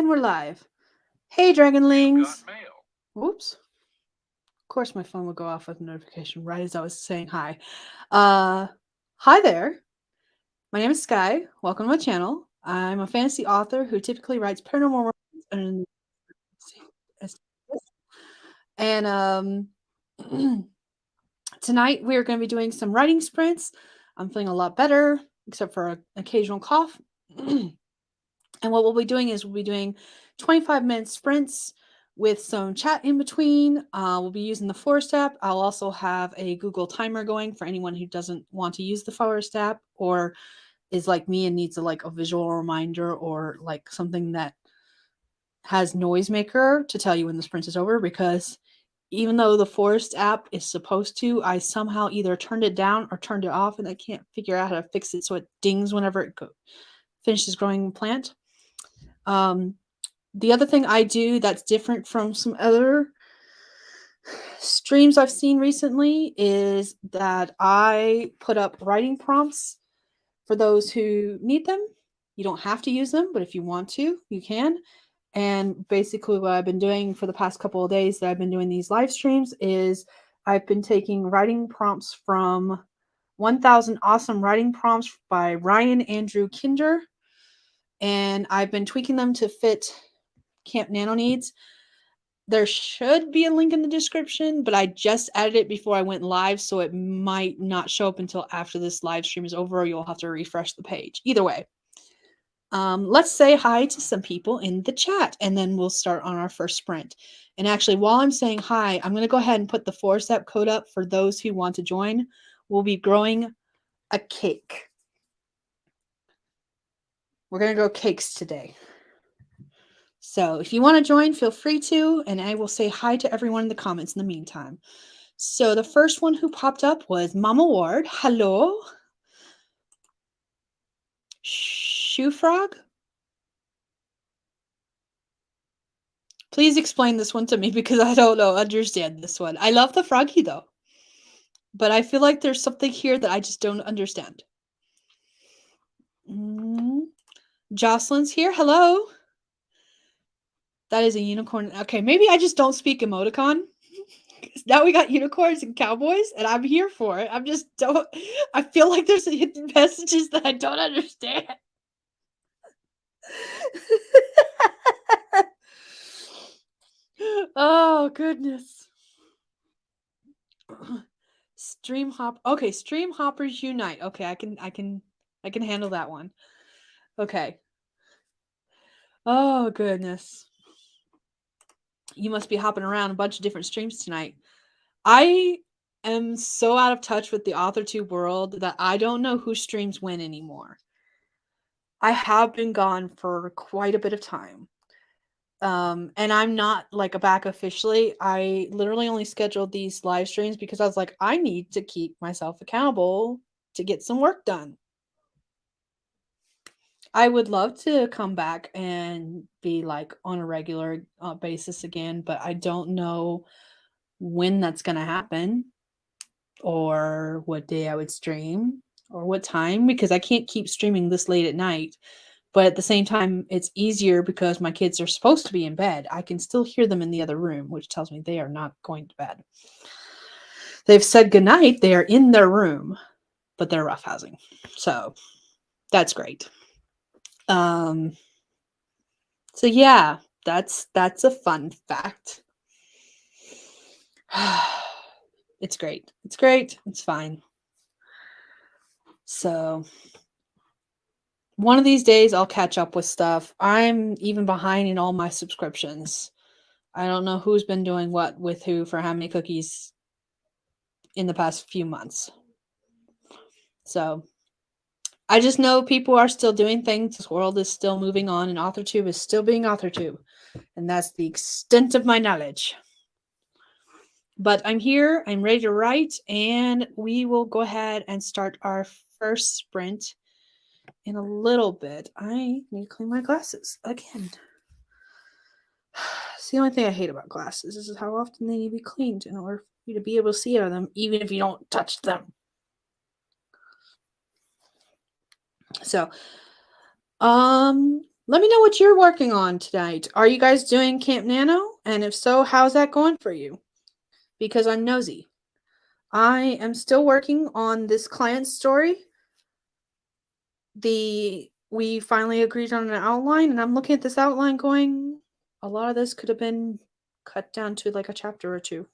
And we're live. Hey, Dragonlings. Whoops. Of course, my phone will go off with a notification right as I was saying hi. Hi there. My name is Skye. Welcome to my channel. I'm a fantasy author who typically writes paranormal romance and tonight we are going to be doing some writing sprints. I'm feeling a lot better, except for an occasional cough. And what we'll be doing is we'll be doing 25-minute sprints with some chat in between. We'll be using the Forest app. I'll also have a Google timer going for anyone who doesn't want to use the Forest app or is like me and needs a visual reminder or like something that has noisemaker to tell you when the sprint is over, because even though the Forest app is supposed to, I somehow either turned it down or turned it off, and I can't figure out how to fix it so it dings whenever it finishes growing a plant. The other thing I do that's different from some other streams I've seen recently is that I put up writing prompts for those who need them. You don't have to use them, but if you want to, you can. And basically what I've been doing for the past couple of days that I've been doing these live streams is I've been taking writing prompts from 1000 Awesome Writing Prompts by Ryan Andrew Kinder, and I've been tweaking them to fit Camp NaNo needs. There should be a link in the description, but I just added it before I went live, so it might not show up until after this live stream is over, or you'll have to refresh the page. Either way, let's say hi to some people in the chat, and then we'll start on our first sprint. And actually, while I'm saying hi, I'm going to go ahead and put the Forest app code up for those who want to join. We'll be growing a cake. We're going to grow cakes today. So if you want to join, feel free to, and I will say hi to everyone in the comments in the meantime. So the first one who popped up was Mama Ward. Hello. Shoe Frog. Please explain this one to me because I don't understand this one. I love the froggy though, but I feel like there's something here that I just don't understand. Jocelyn's here. Hello. That is a unicorn. Okay, maybe I just don't speak emoticon. Now we got unicorns and cowboys, and I'm here for it. I feel like there's hidden messages that I don't understand. Oh goodness. Stream hop. Okay, stream hoppers unite. Okay, I can handle that one. Okay. Oh goodness. You must be hopping around a bunch of different streams tonight. I am so out of touch with the AuthorTube world that I don't know who streams when anymore. I have been gone for quite a bit of time. And I'm not back officially. I literally only scheduled these live streams because I was like, I need to keep myself accountable to get some work done. I would love to come back and be on a regular basis again, but I don't know when that's going to happen or what day I would stream or what time, because I can't keep streaming this late at night. But at the same time, it's easier because my kids are supposed to be in bed. I can still hear them in the other room, which tells me they are not going to bed. They've said goodnight. They are in their room, but they're roughhousing. So that's great. So yeah, that's a fun fact. It's great. It's great. It's fine. So one of these days I'll catch up with stuff. I'm even behind in all my subscriptions. I don't know who's been doing what with who for how many cookies in the past few months. So I just know people are still doing things. This world is still moving on, and AuthorTube is still being AuthorTube. And that's the extent of my knowledge. But I'm here. I'm ready to write, and we will go ahead and start our first sprint in a little bit. I need to clean my glasses again. It's the only thing I hate about glasses is how often they need to be cleaned in order for you to be able to see out of them, even if you don't touch them. So, Let me know what you're working on tonight. Are you guys doing Camp Nano? And if so, how's that going for you? Because I'm nosy. I am still working on this client story. We finally agreed on an outline, and I'm looking at this outline going, a lot of this could have been cut down to like a chapter or two.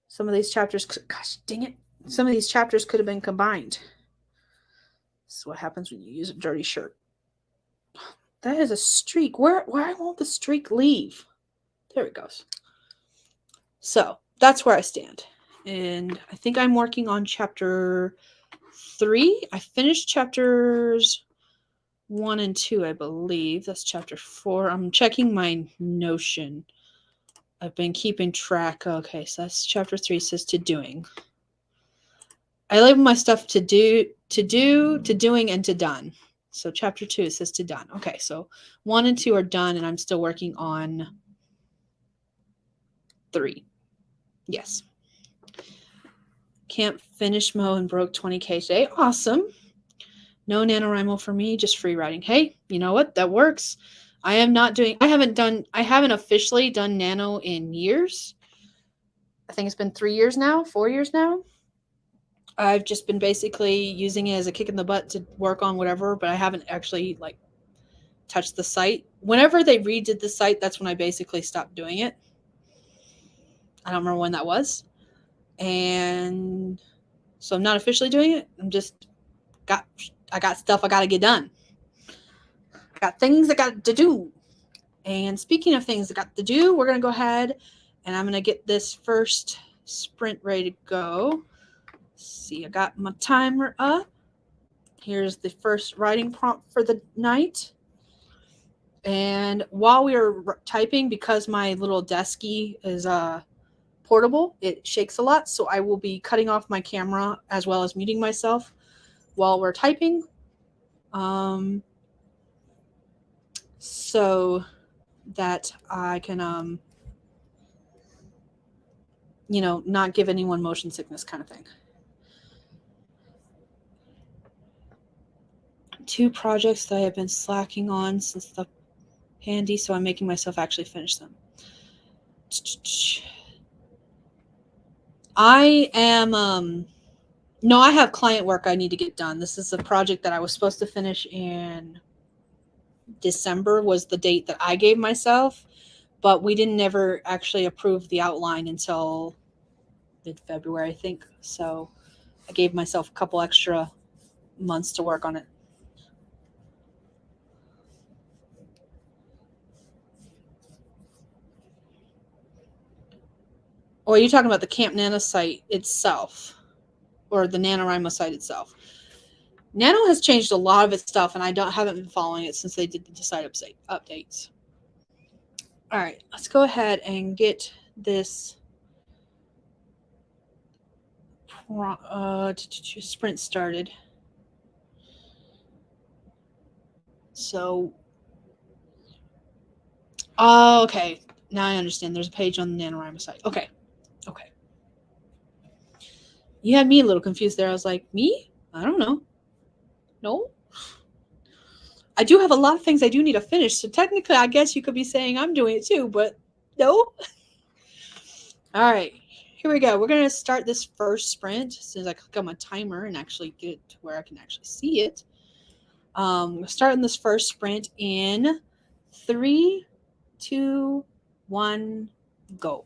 Some of these chapters, gosh dang it, some of these chapters could have been combined. This is what happens when you use a dirty shirt. That is a streak. Why won't the streak leave? There it goes. So that's where I stand. And I think I'm working on chapter 3. I finished chapters 1 and 2, I believe. That's chapter 4. I'm checking my Notion. I've been keeping track. Okay, so that's chapter 3. Says to doing. I label my stuff to do, to doing, and to done. So chapter 2, it says to done. Okay, so 1 and 2 are done, and I'm still working on 3. Yes. Can't finish mow and broke 20K today. Awesome. No NaNoWriMo for me, just free writing. Hey, you know what? That works. I haven't officially done Nano in years. I think it's been 3 years now, 4 years now. I've just been basically using it as a kick in the butt to work on whatever, but I haven't actually like touched the site. Whenever they redid the site, that's when I basically stopped doing it. I don't remember when that was. And so I'm not officially doing it. I got stuff I got to get done. I got things I got to do. And speaking of things I got to do, we're going to go ahead and I'm going to get this first sprint ready to go. Let's see, I got my timer up. Here's the first writing prompt for the night. And while we are typing, because my little desky is portable, it shakes a lot. So I will be cutting off my camera as well as muting myself while we're typing. So that I can, not give anyone motion sickness kind of thing. 2 projects that I have been slacking on since the handy, so I'm making myself actually finish them. I am, no, I have client work I need to get done. This is a project that I was supposed to finish in December was the date that I gave myself, but we didn't ever actually approve the outline until mid-February, I think. So I gave myself a couple extra months to work on it. Or are you talking about the Camp Nano site itself? Or the NaNoWriMo site itself? Nano has changed a lot of its stuff, and I haven't been following it since they did the site updates. All right, let's go ahead and get this sprint started. So, okay. Now I understand. There's a page on the NaNoWriMo site. Okay. You had me a little confused there. I was like, me? I don't know. No? I do have a lot of things I do need to finish. So technically, I guess you could be saying I'm doing it too, but no. All right. Here we go. We're going to start this first sprint as soon as I click on my timer and actually get it to where I can actually see it. We're starting this first sprint in 3, 2, 1, go.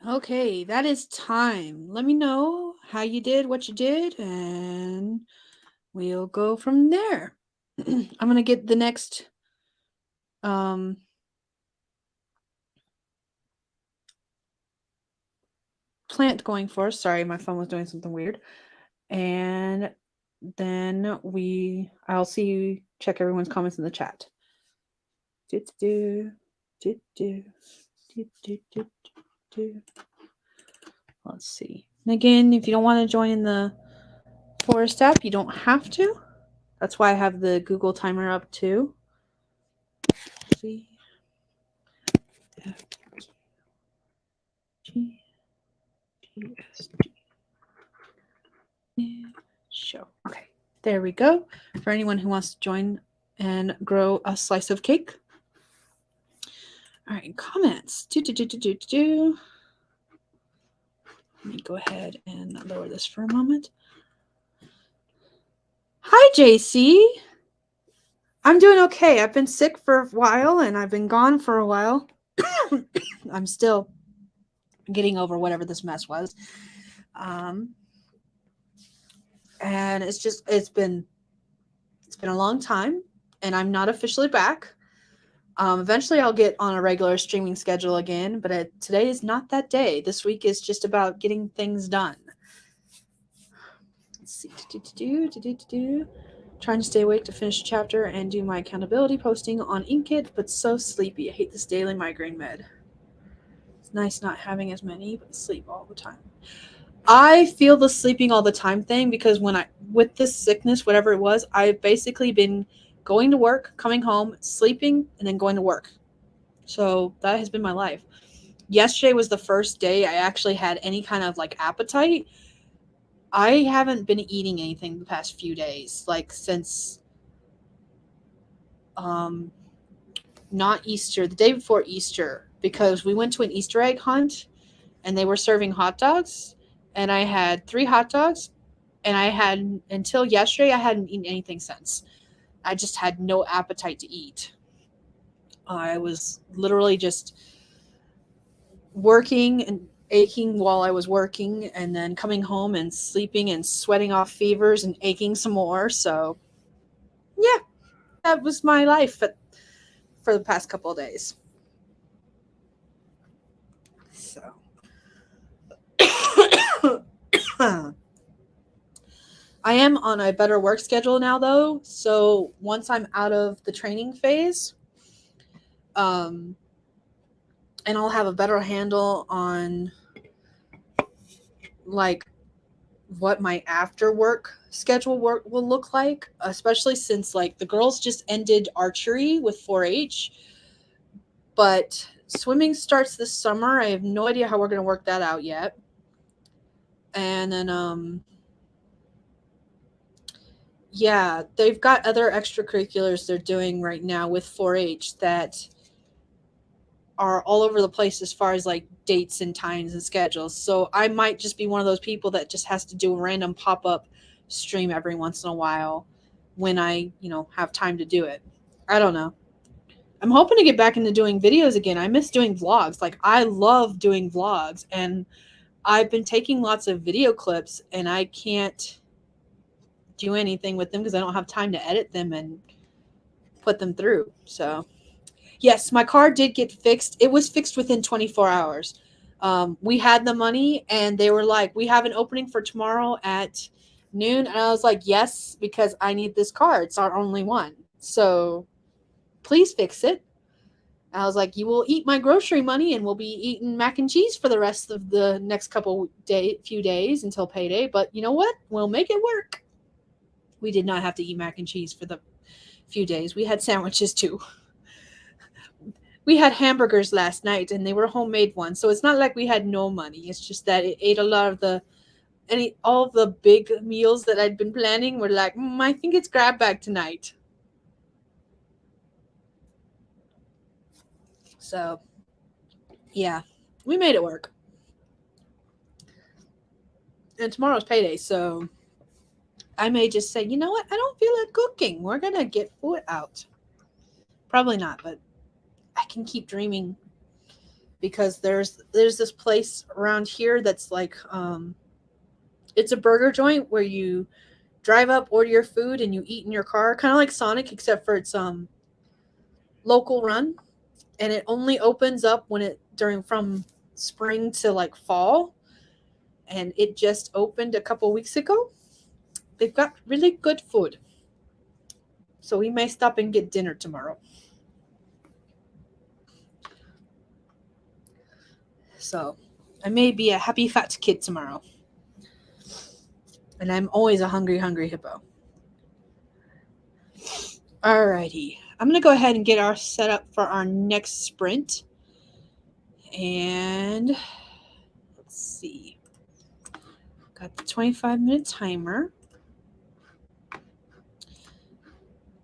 Okay, that is time. Let me know how you did, what you did, and we'll go from there. I'm going to get the next plant going for us. Sorry, my phone was doing something weird. And then I'll see you, check everyone's comments in the chat. Let's see. And again, if you don't want to join in the forest app, you don't have to. That's why I have the Google timer up too. C F G G S G show. Okay, there we go. For anyone who wants to join and grow a slice of cake. All right, comments. Let me go ahead and lower this for a moment. Hi, JC. I'm doing okay. I've been sick for a while and I've been gone for a while. I'm still getting over whatever this mess was. And it's been a long time and I'm not officially back. Eventually I'll get on a regular streaming schedule again, but today is not that day. This week is just about getting things done. Let's see. Trying to stay awake to finish a chapter and do my accountability posting on Inkit, but so sleepy. I hate this daily migraine med. It's nice not having as many, but sleep all the time. I feel the sleeping all the time thing because with this sickness, whatever it was, I've basically been going to work, coming home, sleeping, and then going to work. So that has been my life. Yesterday was the first day I actually had any kind of like appetite. I haven't been eating anything the past few days, like since not Easter, the day before Easter, because we went to an Easter egg hunt and they were serving hot dogs, and I had 3 hot dogs, and I had until yesterday I hadn't eaten anything since. I just had no appetite to eat. I was literally just working and aching while I was working, and then coming home and sleeping and sweating off fevers and aching some more. So yeah, that was my life for the past couple of days. So I am on a better work schedule now, though. So once I'm out of the training phase, and I'll have a better handle on like what my after work schedule will look like, especially since like the girls just ended archery with 4-H, but swimming starts this summer. I have no idea how we're going to work that out yet. And then yeah, they've got other extracurriculars they're doing right now with 4-H that are all over the place as far as like dates and times and schedules. So I might just be one of those people that just has to do a random pop-up stream every once in a while when I, have time to do it. I don't know. I'm hoping to get back into doing videos again. I miss doing vlogs. Like I love doing vlogs, and I've been taking lots of video clips and I can't do anything with them because I don't have time to edit them and put them through. So yes, my car did get fixed. It was fixed within 24 hours. We had the money, and they were like, we have an opening for tomorrow at noon. And I was like, yes, because I need this car. It's our only one. So please fix it. I was like, you will eat my grocery money, and we'll be eating mac and cheese for the rest of the next few days until payday. But you know what? We'll make it work. We did not have to eat mac and cheese for the few days. We had sandwiches too. We had hamburgers last night, and they were homemade ones. So it's not like we had no money. It's just that it ate a lot of all the big meals that I'd been planning were like, I think it's grab bag tonight. So yeah, we made it work. And tomorrow's payday, so I may just say, you know what? I don't feel like cooking. We're going to get food out. Probably not, but I can keep dreaming because there's this place around here that's like it's a burger joint where you drive up, order your food, and you eat in your car, kind of like Sonic, except for it's local run, and it only opens up when it during from spring to like fall, and it just opened a couple weeks ago. They've got really good food, so we may stop and get dinner tomorrow. So I may be a happy fat kid tomorrow, and I'm always a hungry hippo. Alrighty, I'm gonna go ahead and get our set up for our next sprint, and let's see. Got the 25-minute timer.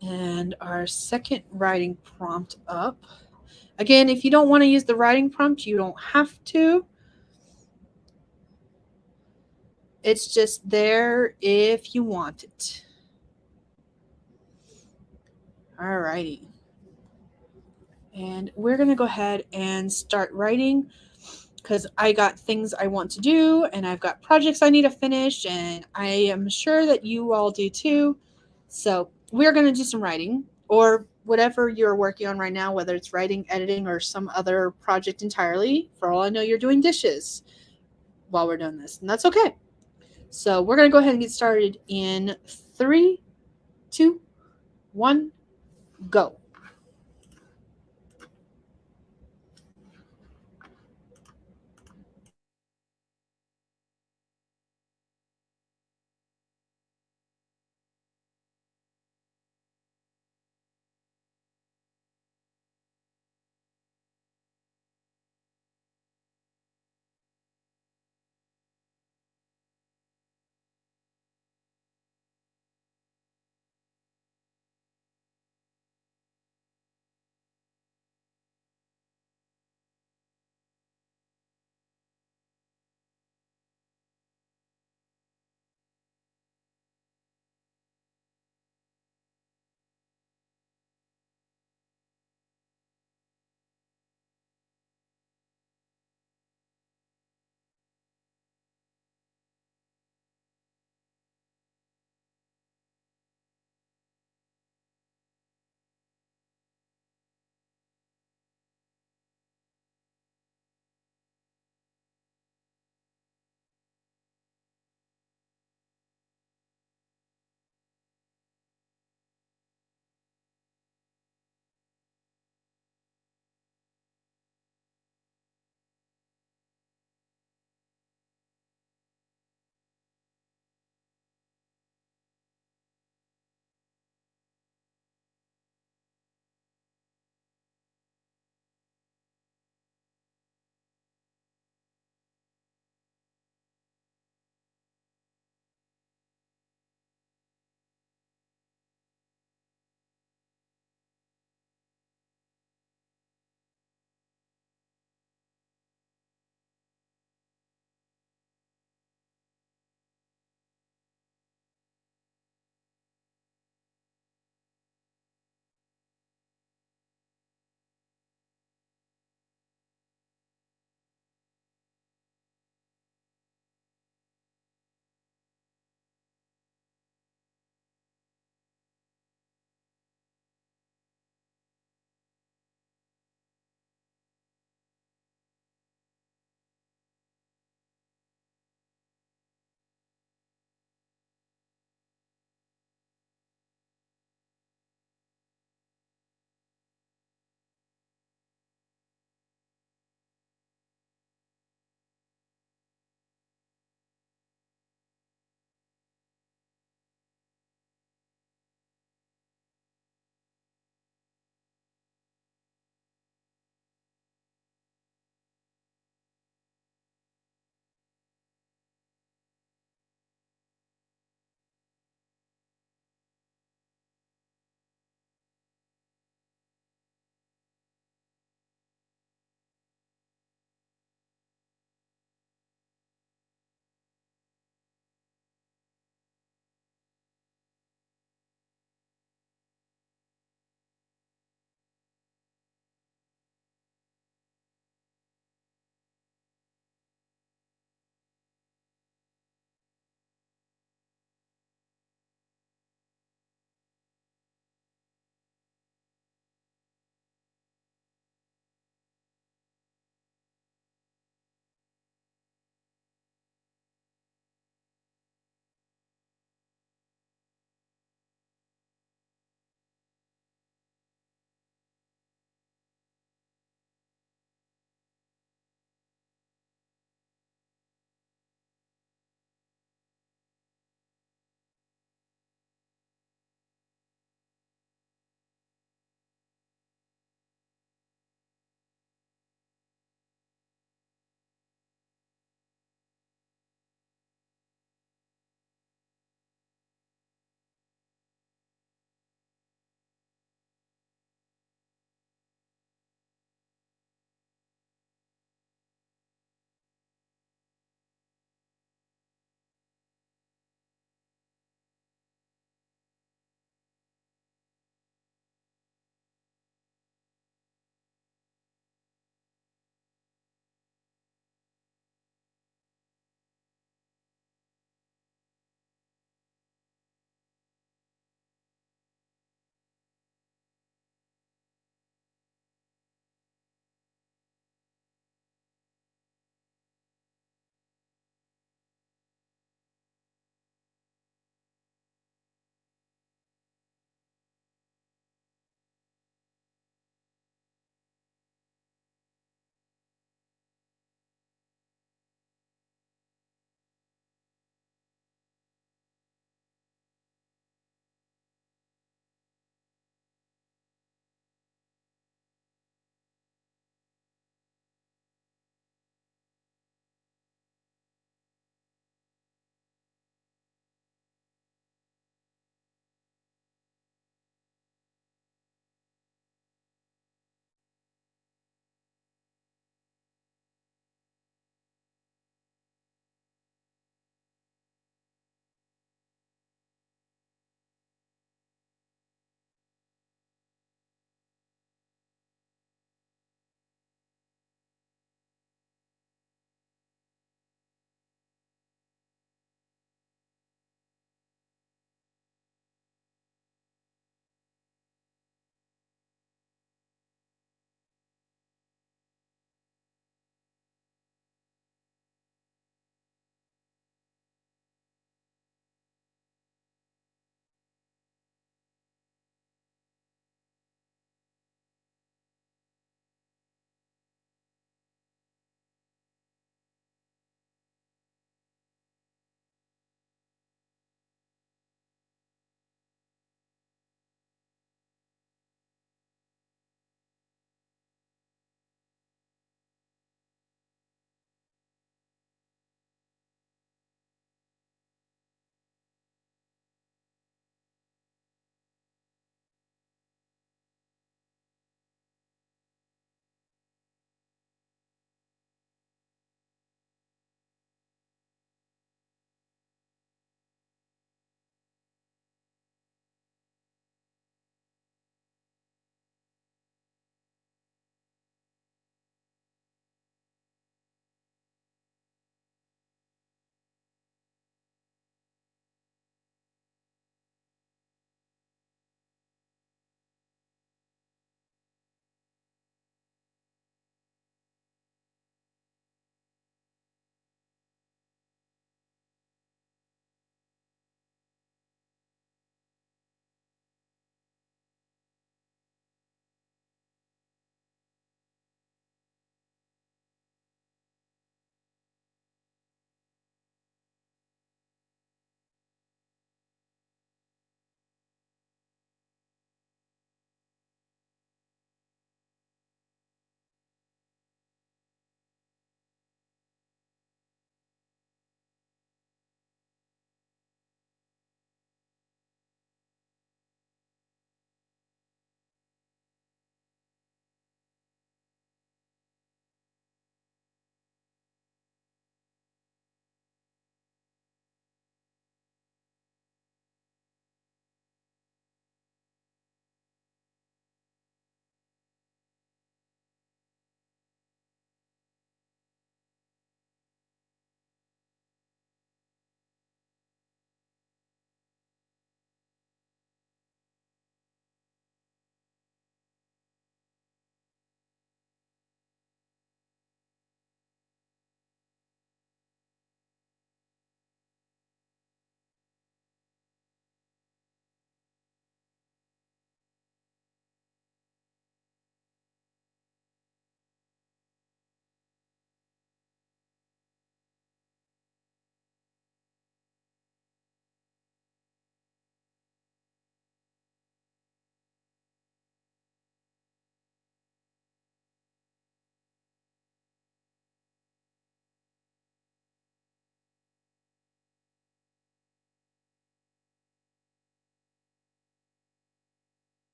And our second writing prompt up. Again, if you don't want to use the writing prompt, you don't have to. It's just there if you want it. Alrighty. And we're going to go ahead and start writing because I got things I want to do and I've got projects I need to finish, and I am sure that you all do too. So we're going to do some writing or whatever you're working on right now, whether it's writing, editing, or some other project entirely. For all I know, you're doing dishes while we're doing this, and that's okay. So we're going to go ahead and get started in 3, 2, 1, go.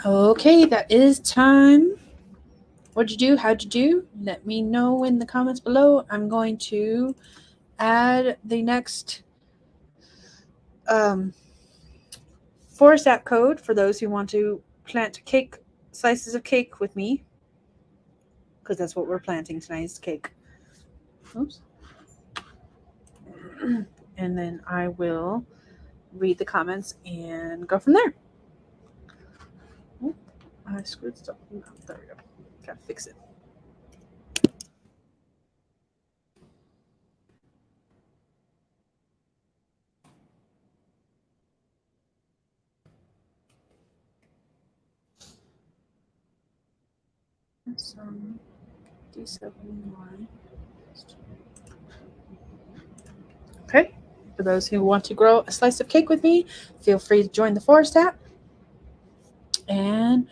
Okay, that is time. What'd you do? How'd you do? Let me know in the comments below. I'm going to add the next um, forest app code for those who want to plant cake slices of cake with me, because that's what we're planting tonight is cake. Oops. And then I will read the comments and go from there. Oop, I screwed stuff up. There we go. Gotta fix it. Some D7Y. Okay. For those who want to grow a slice of cake with me, feel free to join the forest app. And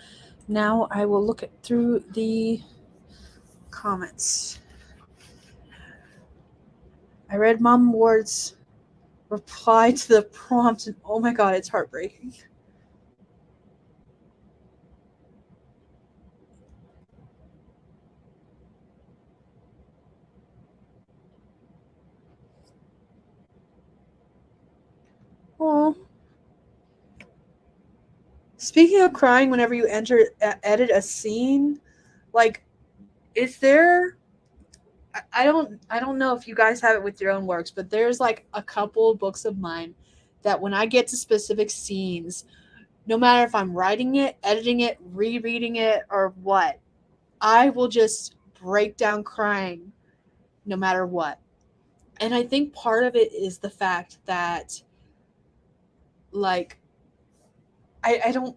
now I will look through the comments. I read Mom Ward's reply to the prompt, and oh my god, it's heartbreaking. Oh. Speaking of crying, whenever you edit a scene, like, is there? I don't know if you guys have it with your own works, but there's like a couple books of mine that when I get to specific scenes, no matter if I'm writing it, editing it, rereading it, or what, I will just break down crying no matter what. And I think part of it is the fact that, like, I don't,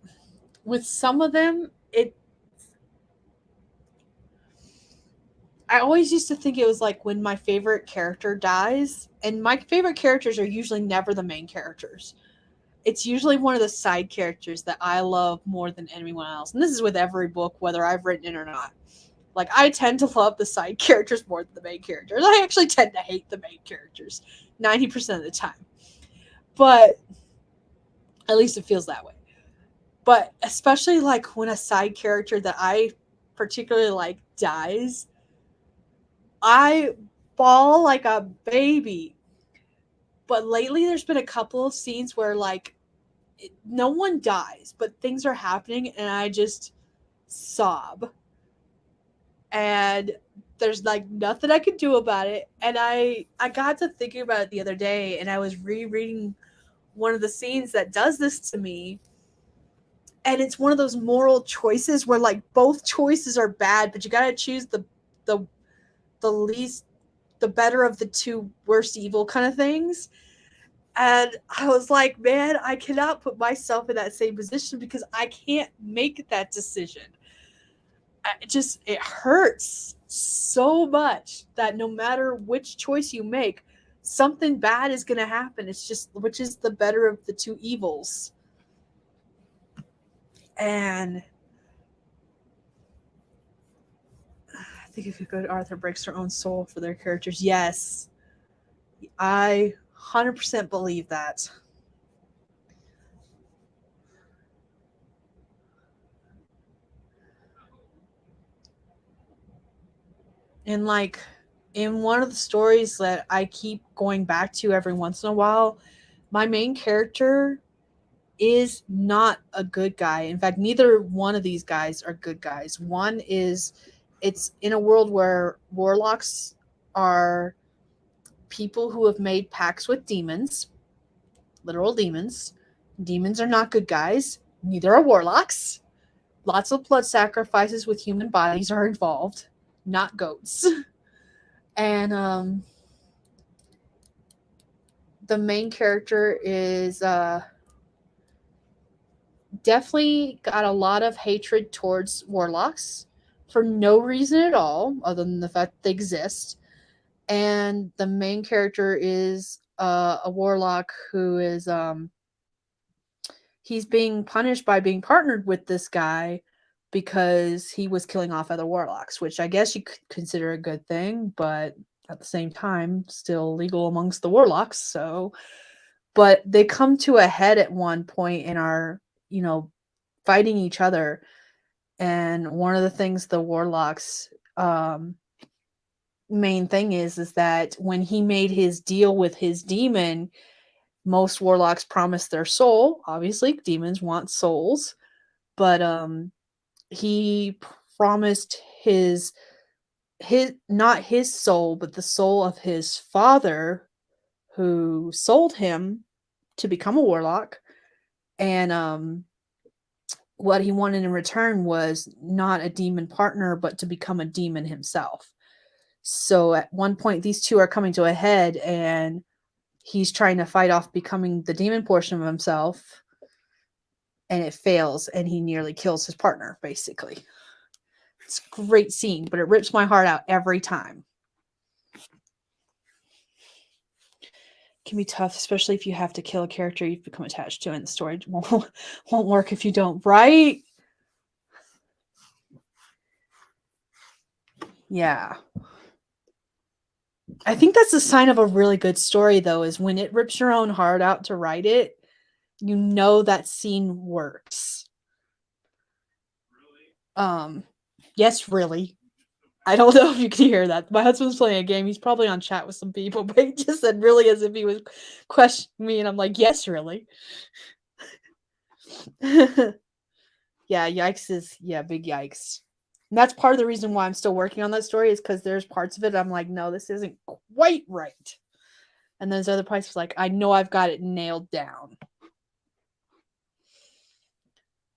with some of them, I always used to think it was like when my favorite character dies, and my favorite characters are usually never the main characters. It's usually one of the side characters that I love more than anyone else. And this is with every book, whether I've written it or not. Like, I tend to love the side characters more than the main characters. I actually tend to hate the main characters 90% of the time. But at least it feels that way. But especially like when a side character that I particularly like dies, I bawl like a baby. But lately there's been a couple of scenes where like no one dies, but things are happening and I just sob. And there's like nothing I could do about it. And I got to thinking about it the other day, and I was rereading one of the scenes that does this to me. And it's one of those moral choices where like both choices are bad, but you got to choose the the least the better of the two worst evil kind of things. And I was like, man, I cannot put myself in that same position because I can't make that decision. It hurts so much that no matter which choice you make, something bad is going to happen. It's just which is the better of the two evils. And I think if you go to Arthur breaks her own soul for their characters, yes, I 100% believe that. And like in one of the stories that I keep going back to every once in a while, my main character is not a good guy. In fact, neither one of these guys are good guys. One is it's in a world where warlocks are people who have made pacts with demons, literal demons. Demons are not good guys. Neither are warlocks. Lots of blood sacrifices with human bodies are involved, not goats. And the main character is definitely got a lot of hatred towards warlocks for no reason at all, other than the fact they exist. And the main character is a warlock who is he's being punished by being partnered with this guy because he was killing off other warlocks, which I guess you could consider a good thing, but at the same time, still legal amongst the warlocks. So, but they come to a head at one point and are, you know, fighting each other. And one of the things the warlocks main thing is that when he made his deal with his demon, most warlocks promised their soul. Obviously, demons want souls, but he promised his not his soul, but the soul of his father, who sold him to become a warlock. And what he wanted in return was not a demon partner, but to become a demon himself. So at one point, these two are coming to a head, and he's trying to fight off becoming the demon portion of himself, and it fails, and he nearly kills his partner, basically. It's a great scene, but it rips my heart out every time. It can be tough, especially if you have to kill a character you've become attached to, and the story won't work if you don't, right? Yeah. I think that's a sign of a really good story, though, is when it rips your own heart out to write it, you know that scene works. Yes, really. I don't know if you can hear that. My husband's playing a game. He's probably on chat with some people, but he just said really as if he was questioning me, and I'm like, yes, really. Yeah, yikes is, big yikes. And that's part of the reason why I'm still working on that story, is because there's parts of it I'm like, no, this isn't quite right. And there's other parts like, I know I've got it nailed down.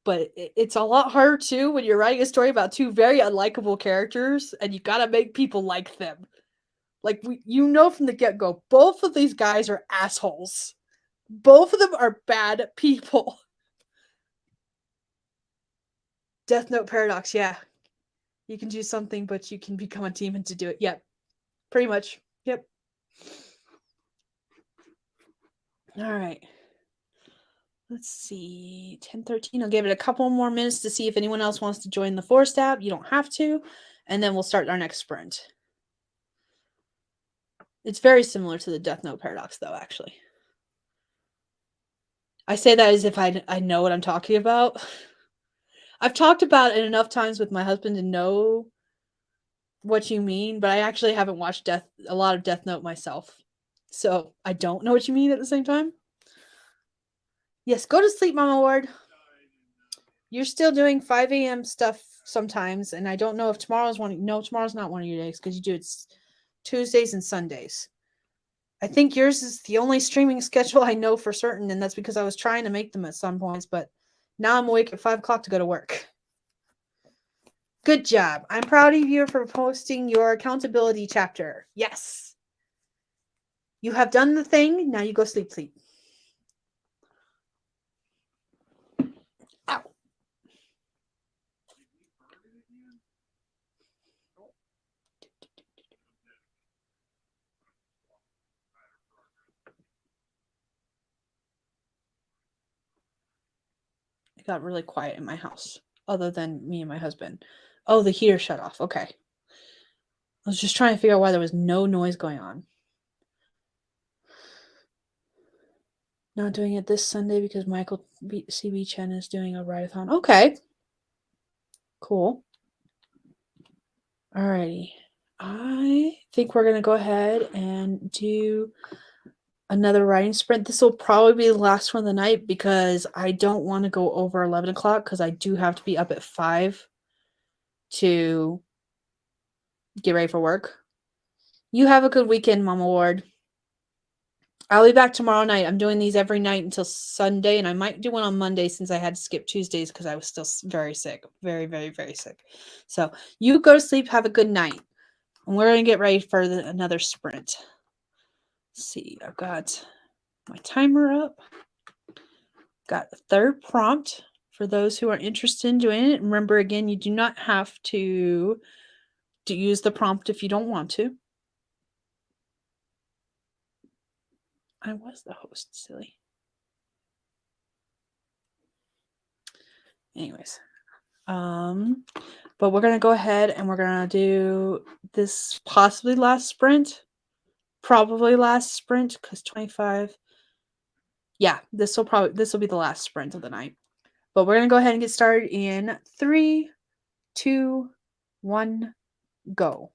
But it's a lot harder too when you're writing a story about two very unlikable characters, and you gotta make people like them. Like, from the get-go, both of these guys are assholes. Both of them are bad people. Death Note paradox, yeah. You can do something, but you can become a demon to do it. Yep. Pretty much. Yep. All right. Let's see. 10:13. I'll give it a couple more minutes to see if anyone else wants to join the Forest app. You don't have to. And then we'll start our next sprint. It's very similar to the Death Note paradox, though, actually. I say that as if I know what I'm talking about. I've talked about it enough times with my husband to know what you mean, but I actually haven't watched a lot of Death Note myself. So I don't know what you mean at the same time. Yes, go to sleep, Mama Ward. You're still doing 5 a.m. stuff sometimes, and I don't know if tomorrow's one. No, tomorrow's not one of your days because you do it Tuesdays and Sundays. I think yours is the only streaming schedule I know for certain, and that's because I was trying to make them at some points, but now I'm awake at 5 o'clock to go to work. Good job. I'm proud of you for posting your accountability chapter. Yes. You have done the thing. Now you go sleep. Ow. It got really quiet in my house, other than me and my husband. Oh, the heater shut off. Okay. I was just trying to figure out why there was no noise going on. Not doing it this Sunday because Michael CB Chen is doing a write-a-thon. Okay. Cool. Alrighty. I think we're going to go ahead and do another writing sprint. This will probably be the last one of the night because I don't want to go over 11 o'clock because I do have to be up at 5 to get ready for work. You have a good weekend, Mama Ward. I'll be back tomorrow night. I'm doing these every night until Sunday, and I might do one on Monday since I had to skip Tuesdays because I was still very sick. Very, very, very sick. So you go to sleep. Have a good night. And we're going to get ready for another sprint. Let's see. I've got my timer up. Got the third prompt for those who are interested in doing it. Remember, again, you do not have to use the prompt if you don't want to. I was the host, silly. Anyways, but we're gonna go ahead and we're gonna do this possibly last sprint, probably last sprint because 25. Yeah, this will be the last sprint of the night. But we're going to go ahead and get started in 3, 2, 1, go.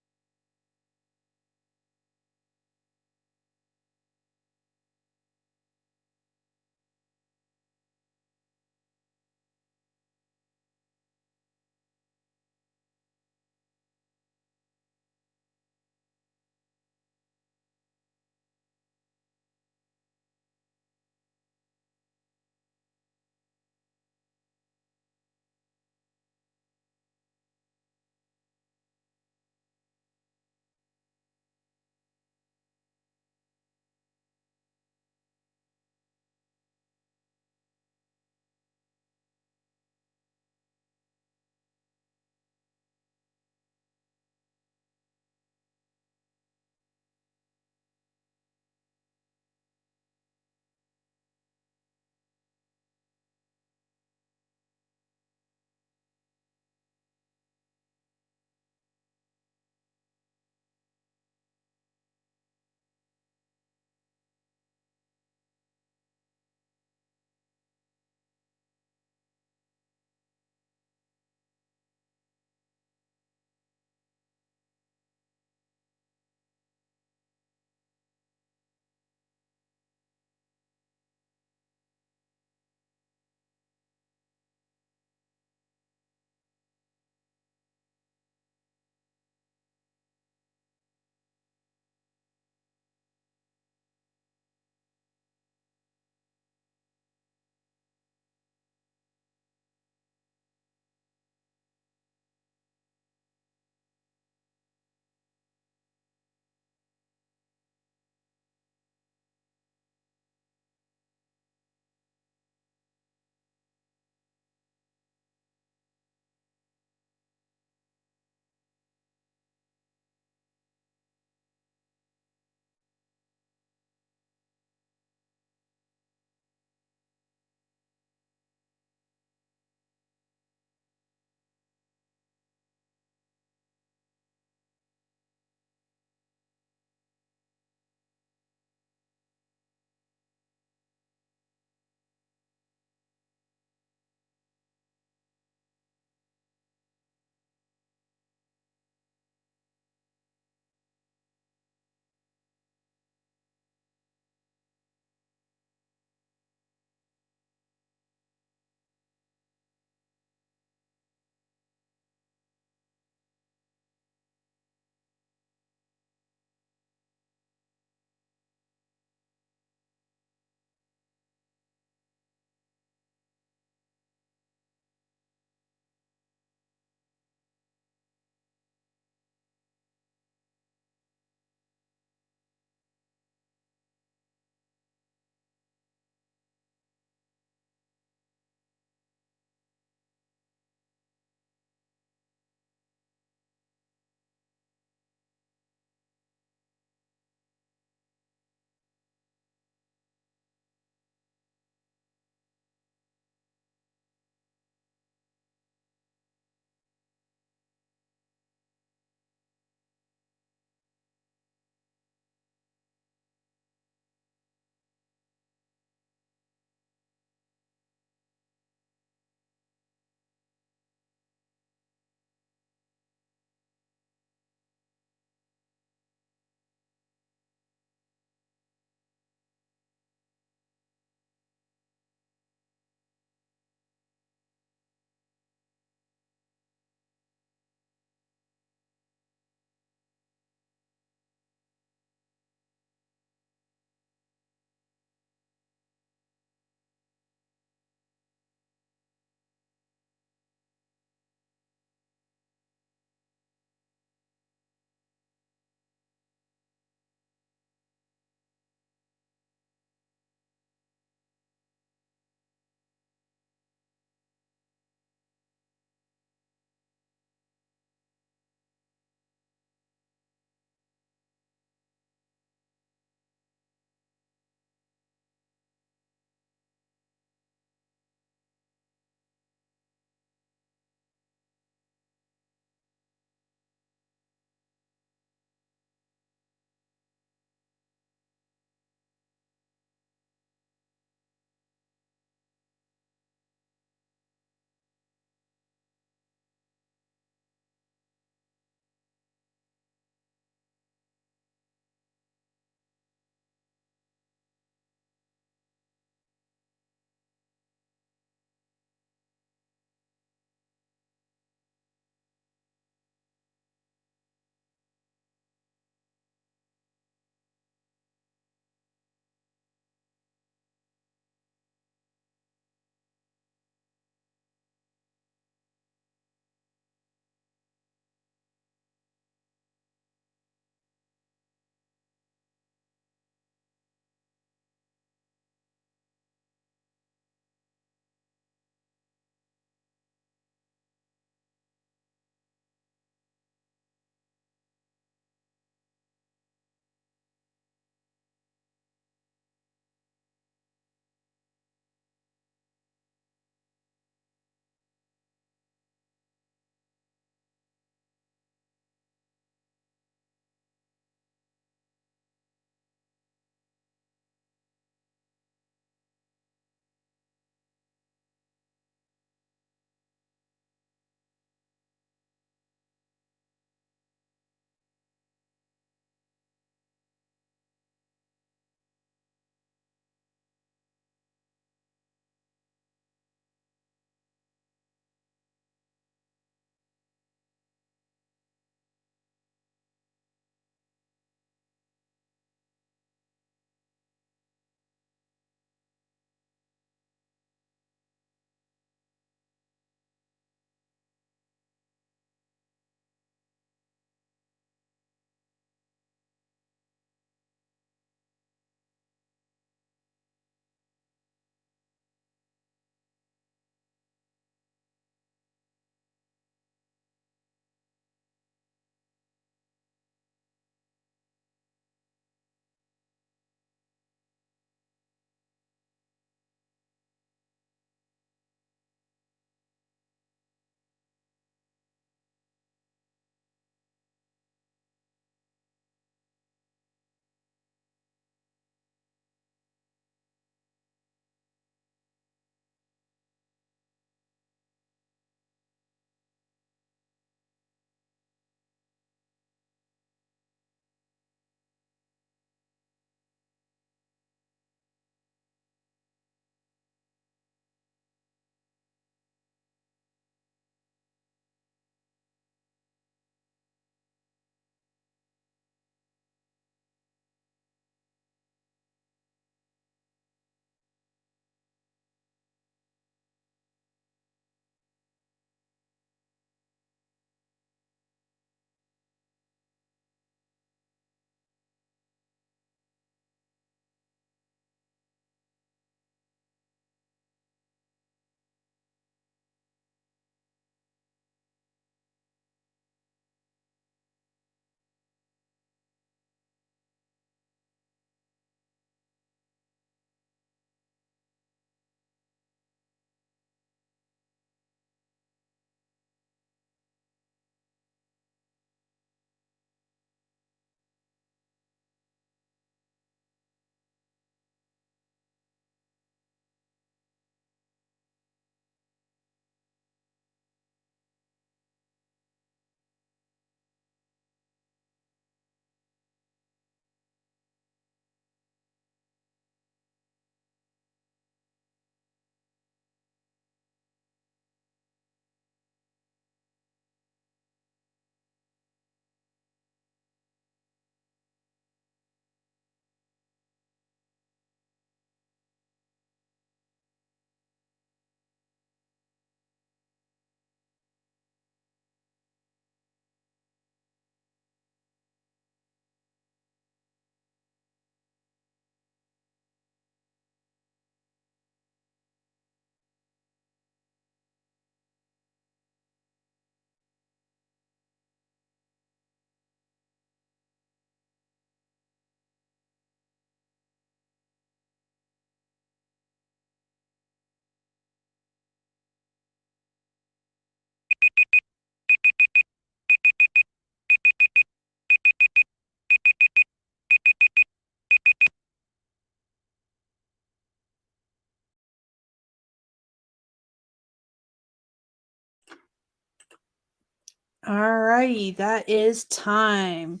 Alrighty, that is time.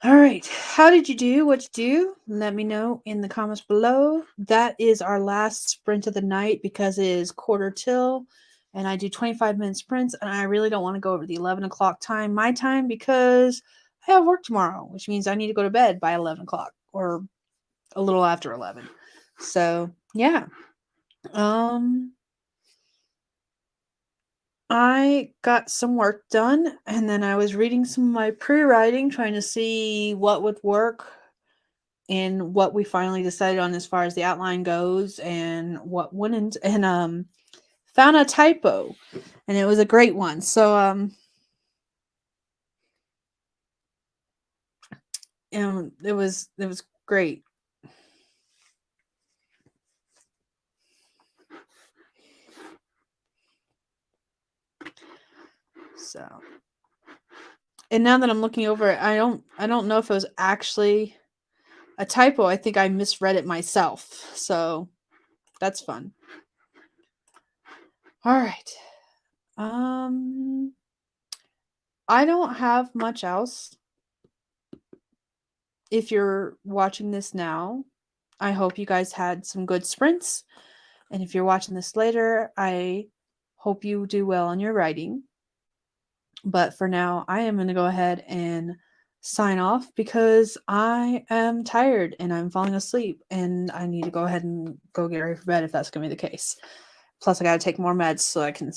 All right. How did you do? What'd you do? Let me know in the comments below. That is our last sprint of the night because it is quarter till and I do 25-minute sprints and I really don't want to go over the 11 o'clock time, my time, because I have work tomorrow, which means I need to go to bed by 11 o'clock or a little after 11. So, yeah. I got some work done and then I was reading some of my pre-writing, trying to see what would work and what we finally decided on as far as the outline goes and what wouldn't, and found a typo and it was a great one. So it was great. So, and now that I'm looking over it, I don't know if it was actually a typo. I think I misread it myself. So that's fun. All right. I don't have much else. If you're watching this now, I hope you guys had some good sprints. And if you're watching this later, I hope you do well on your writing. But for now, I am going to go ahead and sign off because I am tired and I'm falling asleep and I need to go ahead and go get ready for bed if that's going to be the case. Plus, I got to take more meds so I can,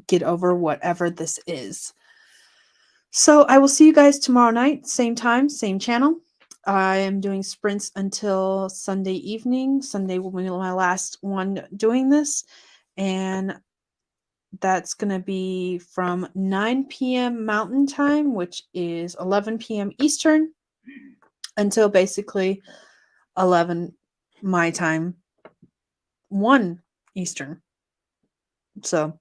get over whatever this is. So I will see you guys tomorrow night, same time, same channel. I am doing sprints until Sunday evening. Sunday will be my last one doing this. And that's going to be from 9 p.m. Mountain Time, which is 11 p.m. Eastern, until basically 11 my time, 1 Eastern. So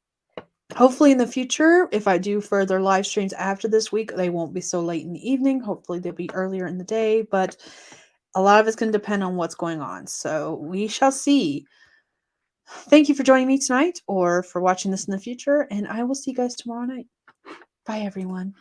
hopefully in the future, if I do further live streams after this week, they won't be so late in the evening. Hopefully they'll be earlier in the day, but a lot of it's going to depend on what's going on. So we shall see. Thank you for joining me tonight or for watching this in the future, and I will see you guys tomorrow night. Bye, everyone.